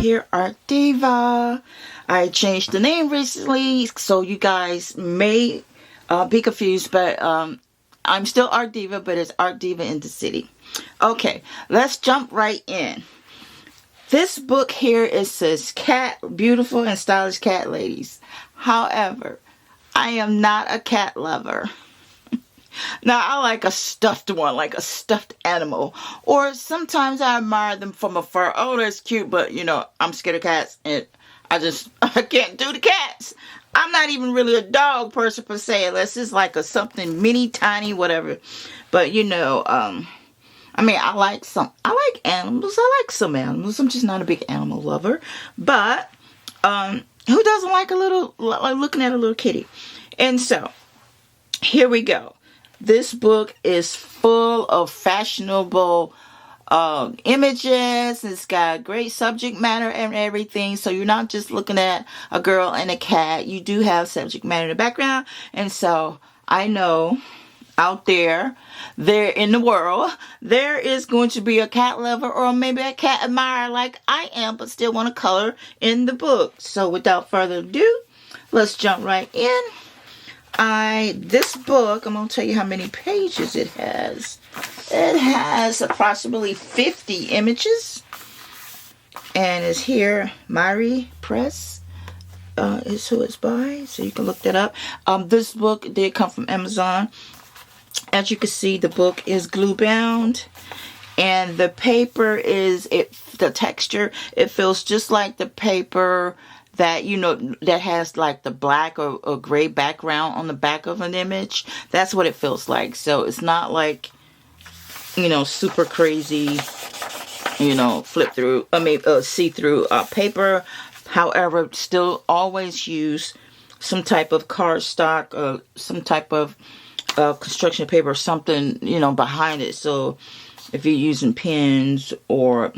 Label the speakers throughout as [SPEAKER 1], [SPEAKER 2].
[SPEAKER 1] here, Art Diva. I changed the name recently, so you guys may be confused, but I'm still Art Diva, but it's Art Diva in the City. Okay, let's jump right in. This book here, it says cat, beautiful and stylish cat ladies. However, I am not a cat lover. Now, I like a stuffed one, like a stuffed animal. Or sometimes I admire them from afar. Oh, that's cute, but, you know, I'm scared of cats. And I can't do the cats. I'm not even really a dog person per se. Unless it's like a something mini, tiny, whatever. But, you know, I mean, I like animals. I like some animals. I'm just not a big animal lover. But, who doesn't like looking at a little kitty? And so, here we go. This book is full of fashionable images. It's got great subject matter and everything. So you're not just looking at a girl and a cat. You do have subject matter in the background. And so I know out there in the world, there is going to be a cat lover or maybe a cat admirer like I am, but still want to color in the book. So without further ado, let's jump right in. This book, I'm going to tell you how many pages it has. It has approximately 50 images. And it's here, Miri Press is who it's by. So you can look that up. This book did come from Amazon. As you can see, the book is glue bound. And the paper is, the texture, it feels just like the paper that, you know, that has like the black or gray background on the back of an image. That's what it feels like. So it's not like, you know, super crazy, you know, see-through paper. However, still always use some type of cardstock or some type of construction paper or something, you know, behind it. So if you're using pens or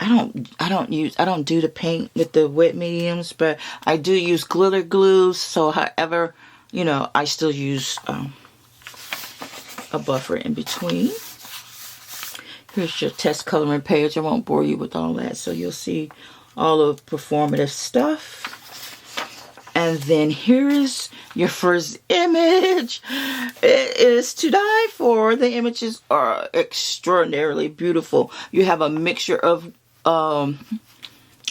[SPEAKER 1] I don't do the paint with the wet mediums, but I do use glitter glues. So however, you know, I still use a buffer in between. Here's your test coloring page. I won't bore you with all that. So you'll see all of performative stuff. And then here is your first image. It is to die for. The images are extraordinarily beautiful. You have a mixture of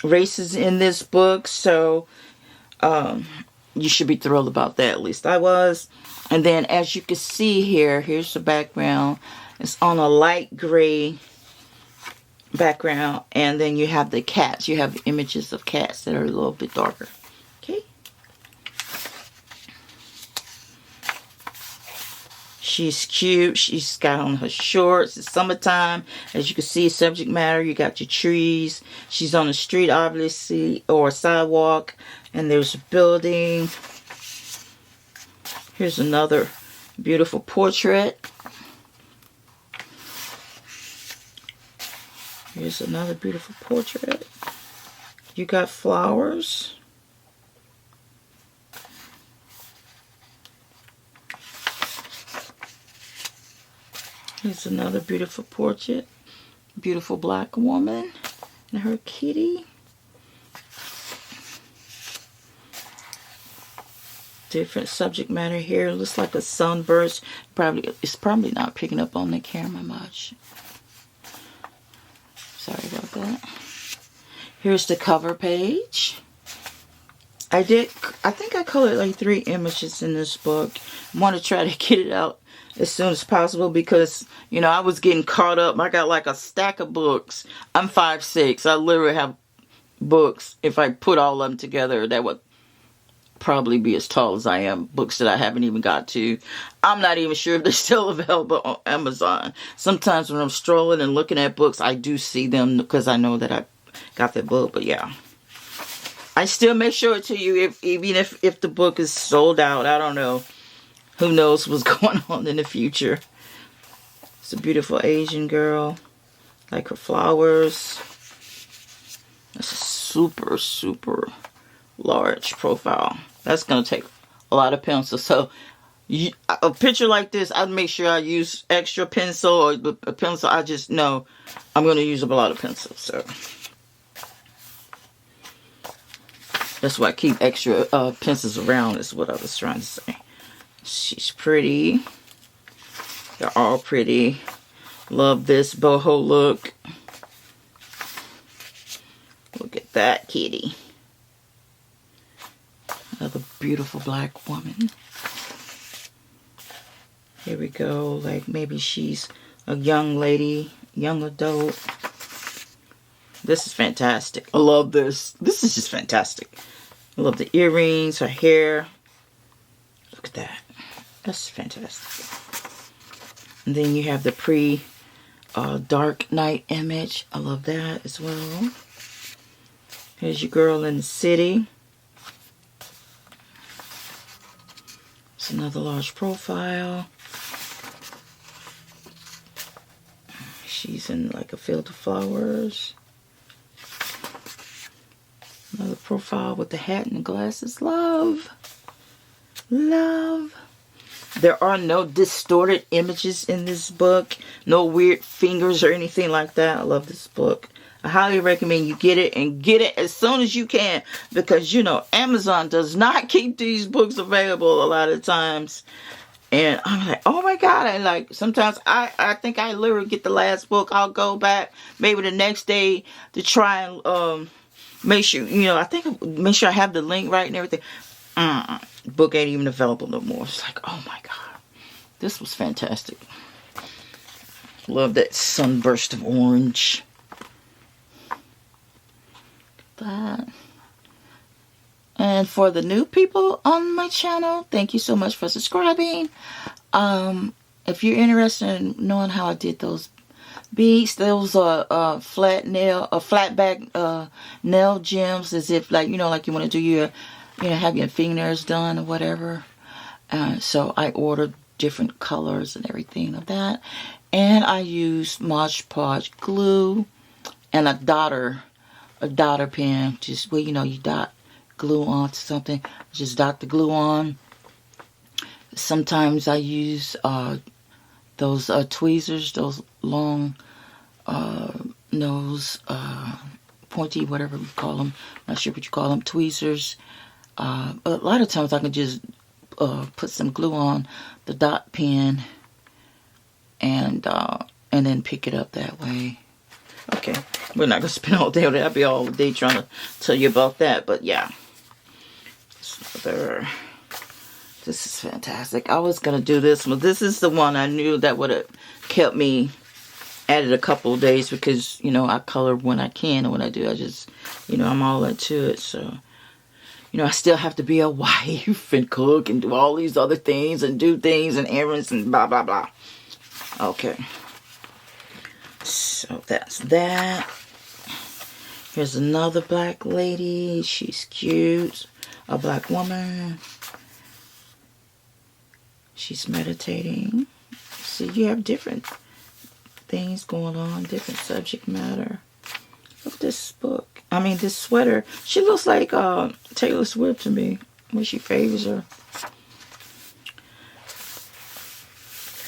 [SPEAKER 1] races in this book, so you should be thrilled about that. At least I was. And then as you can see here, here's the background. It's on a light gray background, and then you have the cats. You have images of cats that are a little bit darker. Okay. She's cute. She's got on her shorts. It's summertime. As you can see, subject matter, you got your trees. She's on the street, obviously, or a sidewalk. And there's a building. Here's another beautiful portrait. Here's another beautiful portrait. You got flowers. Here's another beautiful portrait. Beautiful black woman and her kitty. Different subject matter here. It looks like a sunburst. It's probably not picking up on the camera much. Sorry about that. Here's the cover page. I think I colored like 3 images in this book. I want to try to get it out as soon as possible because, you know, I was getting caught up. I got like a stack of books. I'm 5'6". I literally have books. If I put all of them together, that would probably be as tall as I am. Books that I haven't even got to. I'm not even sure if they're still available on Amazon. Sometimes when I'm strolling and looking at books, I do see them because I know that I got that book. But yeah, I still make sure to you even if the book is sold out. I don't know. Who knows what's going on in the future. It's a beautiful Asian girl. Like her flowers. That's a super, super large profile. That's going to take a lot of pencils. So a picture like this, I'd make sure I use extra pencil or a pencil. I just know I'm going to use up a lot of pencils. So That's why I keep extra pencils around, is what I was trying to say. She's pretty. They're all pretty. Love this boho look. Look at that kitty. Another beautiful black woman. Here we go. Like maybe she's a young lady, young adult. This is fantastic. I love this. This is just fantastic. I love the earrings, her hair. Look at that. That's fantastic. And then you have the Dark Night image. I love that as well. Here's your girl in the city. It's another large profile. She's in like a field of flowers. Another profile with the hat and the glasses. Love. Love. There are no distorted images in this book. No weird fingers or anything like that. I love this book. I highly recommend you get it, and get it as soon as you can, because you know Amazon does not keep these books available a lot of times. And I'm like, oh my God, I like, sometimes I think I literally get the last book. I'll go back maybe the next day to try and make sure, you know, make sure I have the link right and everything. Book ain't even available no more. It's like, oh my God, this was fantastic. Love that sunburst of orange. That. And for the new people on my channel, thank you so much for subscribing. If you're interested in knowing how I did those beads, those are flat back nail gems, as if like, you know, like you want to do your, you know, have your fingernails done or whatever. So I ordered different colors and everything of that. And I used Mod Podge glue and a dotter pen. Just, well, you know, you dot glue onto something. Just dot the glue on. Sometimes I use those tweezers, those long nose, pointy, whatever we call them. Not sure what you call them, tweezers. A lot of times I can just put some glue on the dot pen and then pick it up that way. Okay, we're not going to spend all day on it. I'll be all day trying to tell you about that. But yeah, this is fantastic. I was going to do this one. This is the one I knew that would have kept me at it a couple of days, because, you know, I color when I can, and when I do, I just, you know, I'm all into it. So, you know, I still have to be a wife and cook and do all these other things and do things and errands and blah, blah, blah. Okay. So that's that. Here's another black lady. She's cute. A black woman. She's meditating. See, you have different things going on, different subject matter. Look at this book. I mean, this sweater. She looks like Taylor Swift to me when she favors her.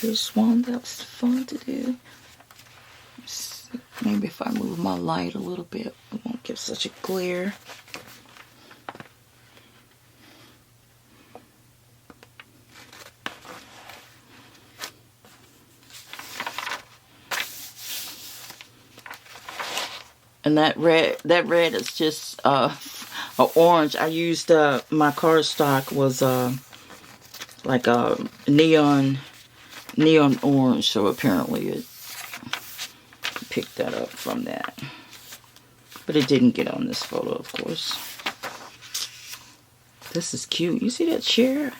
[SPEAKER 1] Here's one that was fun to do. Maybe if I move my light a little bit, it won't give such a glare. And that red is just a orange. I used my cardstock was like a neon orange, so apparently it picked that up from that. But it didn't get on this photo, of course. This is cute. You see that chair?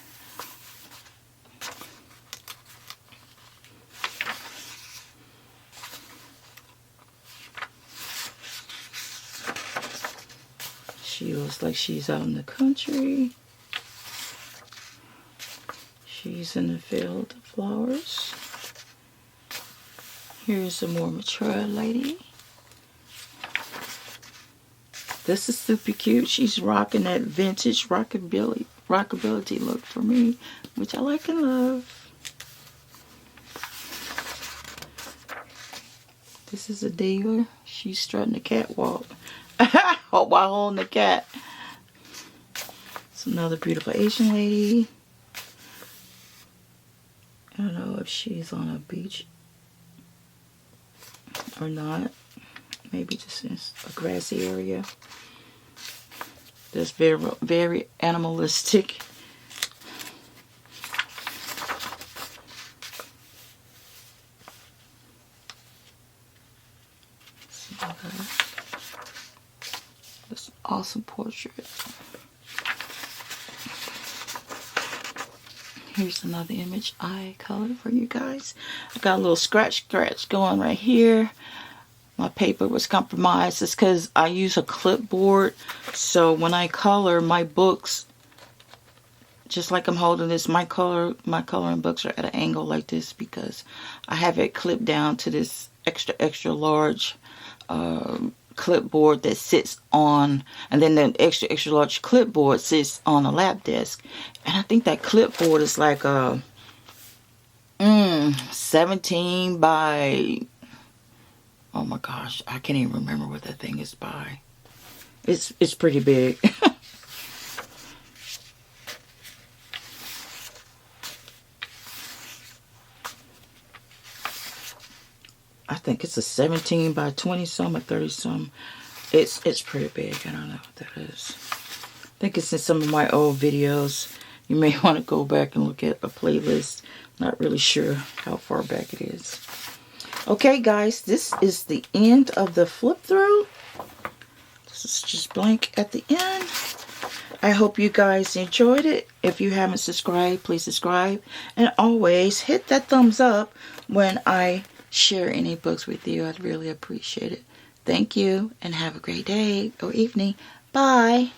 [SPEAKER 1] She looks like she's out in the country. She's in the field of flowers. Here's a more mature lady. This is super cute. She's rocking that vintage rockabilly look for me, which I like and love. This is a diva. She's strutting the catwalk while holding the cat. It's another beautiful Asian lady. I don't know if she's on a beach or not. Maybe just in a grassy area. That's very, very animalistic. This awesome portrait. Here's another image I colored for you guys. I got a little scratch going right here. My paper was compromised. It's because I use a clipboard. So when I color my books, just like I'm holding this, my coloring books are at an angle like this because I have it clipped down to this extra large clipboard that sits on, and then the extra large clipboard sits on a lap desk. And I think that clipboard is like a 17 by, oh my gosh, I can't even remember what that thing is by. It's pretty big. I think it's a 17 by 20 some or 30 some. It's pretty big. I don't know what that is. I think it's in some of my old videos. You may want to go back and look at a playlist. Not really sure how far back it is. Okay, guys, this is the end of the flip through. This is just blank at the end. I hope you guys enjoyed it. If you haven't subscribed, please subscribe. And always hit that thumbs up when I share any books with you. I'd really appreciate it. Thank you and have a great day or evening. Bye.